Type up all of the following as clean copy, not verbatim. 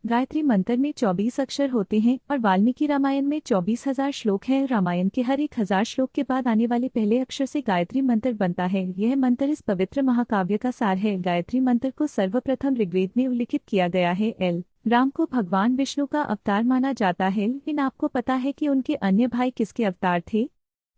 गायत्री मंत्र में 24 अक्षर होते हैं और वाल्मीकि रामायण में 24,000 श्लोक हैं। रामायण के हर 1,000 श्लोक के बाद आने वाले पहले अक्षर से गायत्री मंत्र बनता है। यह मंत्र इस पवित्र महाकाव्य का सार है। गायत्री मंत्र को सर्वप्रथम ऋग्वेद में उल्लिखित किया गया है। राम को भगवान विष्णु का अवतार माना जाता है, लेकिन आपको पता है कि उनके अन्य भाई किसके अवतार थे?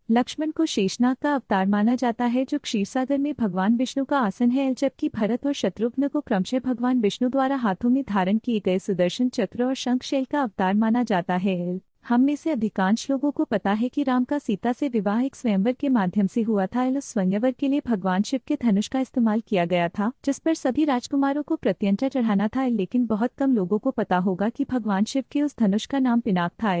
लक्ष्मण को शेषनाग का अवतार माना जाता है, जो क्षीरसागर में भगवान विष्णु का आसन है, जबकि भरत और शत्रुघ्न को क्रमशः भगवान विष्णु द्वारा हाथों में धारण किए गए सुदर्शन चक्र और शंखशैल का अवतार माना जाता है। हम में से अधिकांश लोगों को पता है कि राम का सीता से विवाह एक स्वयंवर के माध्यम से हुआ था। उस स्वयंवर के लिए भगवान शिव के धनुष का इस्तेमाल किया गया था, जिस पर सभी राजकुमारों को प्रत्यंचा चढ़ाना था, लेकिन बहुत कम लोगों को पता होगा कि भगवान शिव के उस धनुष का नाम पिनाक था।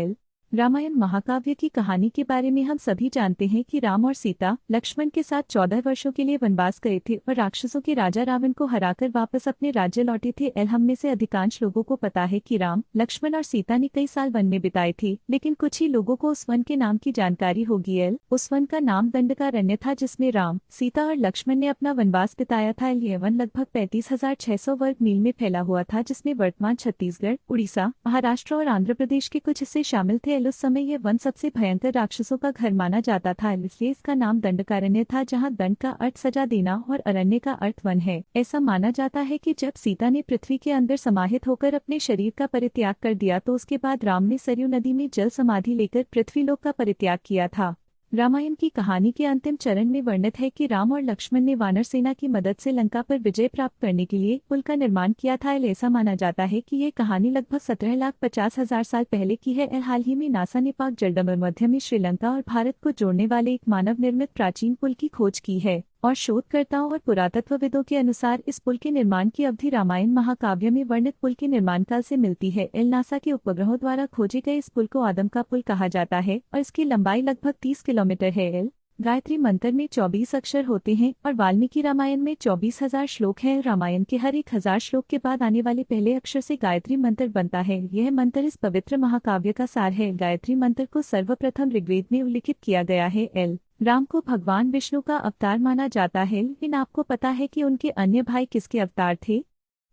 रामायण महाकाव्य की कहानी के बारे में हम सभी जानते हैं कि राम और सीता लक्ष्मण के साथ 14 वर्षों के लिए वनवास गए थे और राक्षसों के राजा रावण को हराकर वापस अपने राज्य लौटे थे। हम में से अधिकांश लोगों को पता है कि राम, लक्ष्मण और सीता ने कई साल वन में बिताए थे, लेकिन कुछ ही लोगों को उस वन के नाम की जानकारी होगी। उस वन का नाम दंडकारण्य था, जिसमें राम, सीता और लक्ष्मण ने अपना वनवास बिताया था। यह वन लगभग 35,600 वर्ग मील में फैला हुआ था, जिसमें वर्तमान छत्तीसगढ़, उड़ीसा, महाराष्ट्र और आंध्र प्रदेश के कुछ हिस्से शामिल थे। उस समय यह वन सबसे भयंकर राक्षसों का घर माना जाता था, इसलिए इसका नाम दंडकारण्य था, जहां दंड का अर्थ सजा देना और अरण्य का अर्थ वन है। ऐसा माना जाता है कि जब सीता ने पृथ्वी के अंदर समाहित होकर अपने शरीर का परित्याग कर दिया, तो उसके बाद राम ने सरयू नदी में जल समाधि लेकर पृथ्वीलोक का परित्याग किया था। रामायण की कहानी के अंतिम चरण में वर्णित है कि राम और लक्ष्मण ने वानर सेना की मदद से लंका पर विजय प्राप्त करने के लिए पुल का निर्माण किया था। ऐसा माना जाता है कि यह कहानी लगभग 17,50,000 साल पहले की है। हाल ही में नासा ने पाक जलडंबर मध्य में श्रीलंका और भारत को जोड़ने वाले एक मानव निर्मित प्राचीन पुल की खोज की है और शोधकर्ताओं और पुरातत्वविदों के अनुसार इस पुल के निर्माण की अवधि रामायण महाकाव्य में वर्णित पुल के निर्माण काल से मिलती है। नासा के उपग्रहों द्वारा खोजे गए इस पुल को आदम का पुल कहा जाता है और इसकी लंबाई लगभग 30 किलोमीटर है। गायत्री मंत्र में 24 अक्षर होते हैं और वाल्मीकि रामायण में 24,000 श्लोक हैं। रामायण के हर 1,000 श्लोक के बाद आने वाले पहले अक्षर से गायत्री मंत्र बनता है। यह मंत्र इस पवित्र महाकाव्य का सार है। गायत्री मंत्र को सर्वप्रथम ऋग्वेद में उल्लिखित किया गया है। राम को भगवान विष्णु का अवतार माना जाता है, लेकिन आपको पता है कि उनके अन्य भाई किसके अवतार थे?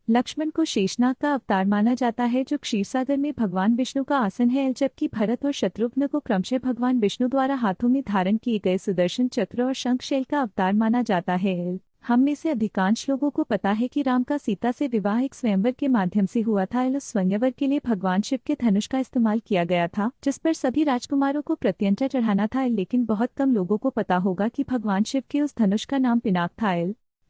लक्ष्मण को शेषनाग का अवतार माना जाता है, जो क्षीरसागर में भगवान विष्णु का आसन है, जबकि भरत और शत्रुघ्न को क्रमशः भगवान विष्णु द्वारा हाथों में धारण किए गए सुदर्शन चक्र और शंखशैल का अवतार माना जाता है। हम में से अधिकांश लोगों को पता है कि राम का सीता से विवाह एक स्वयंवर के माध्यम से हुआ था। उस स्वयंवर के लिए भगवान शिव के धनुष का इस्तेमाल किया गया था, जिस पर सभी राजकुमारों को प्रत्यंचा चढ़ाना था, लेकिन बहुत कम लोगों को पता होगा कि भगवान शिव के उस धनुष का नाम पिनाक था।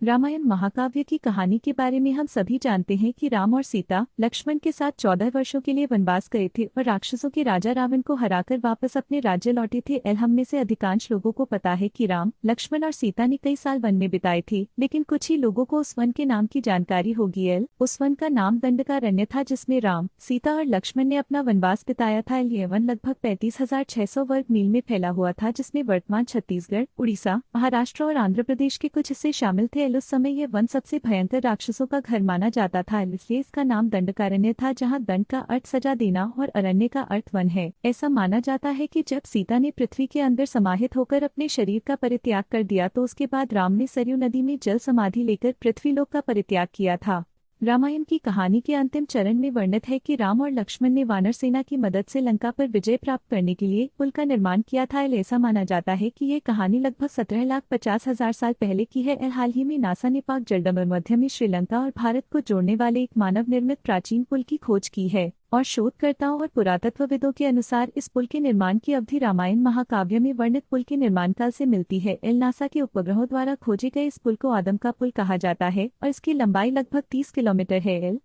रामायण महाकाव्य की कहानी के बारे में हम सभी जानते हैं कि राम और सीता लक्ष्मण के साथ 14 वर्षों के लिए वनवास गए थे और राक्षसों के राजा रावण को हराकर वापस अपने राज्य लौटे थे। हम में से अधिकांश लोगों को पता है कि राम, लक्ष्मण और सीता ने कई साल वन में बिताए थे, लेकिन कुछ ही लोगों को उस वन के नाम की जानकारी होगी। उस वन का नाम दंडकारण्य था, जिसमें राम, सीता और लक्ष्मण ने अपना वनवास बिताया था। यह वन लगभग 35,600 वर्ग मील में फैला हुआ था, जिसमें वर्तमान छत्तीसगढ़, उड़ीसा, महाराष्ट्र और आंध्र प्रदेश के कुछ हिस्से शामिल थे। उस समय यह वन सबसे भयंकर राक्षसों का घर माना जाता था, इसलिए इसका नाम दंडकारण्य था, जहां दंड का अर्थ सजा देना और अरण्य का अर्थ वन है। ऐसा माना जाता है कि जब सीता ने पृथ्वी के अंदर समाहित होकर अपने शरीर का परित्याग कर दिया, तो उसके बाद राम ने सरयू नदी में जल समाधि लेकर पृथ्वीलोक का परित्याग किया था। रामायण की कहानी के अंतिम चरण में वर्णित है कि राम और लक्ष्मण ने वानर सेना की मदद से लंका पर विजय प्राप्त करने के लिए पुल का निर्माण किया था। ऐसा माना जाता है कि यह कहानी लगभग 17,50,000 साल पहले की है। हाल ही में नासा ने पाक जलडंबर मध्य में श्रीलंका और भारत को जोड़ने वाले एक मानव निर्मित प्राचीन पुल की खोज की है और शोधकर्ताओं और पुरातत्वविदों के अनुसार इस पुल के निर्माण की अवधि रामायण महाकाव्य में वर्णित पुल के निर्माण काल से मिलती है। नासा के उपग्रहों द्वारा खोजे गए इस पुल को आदम का पुल कहा जाता है और इसकी लंबाई लगभग 30 किलोमीटर है।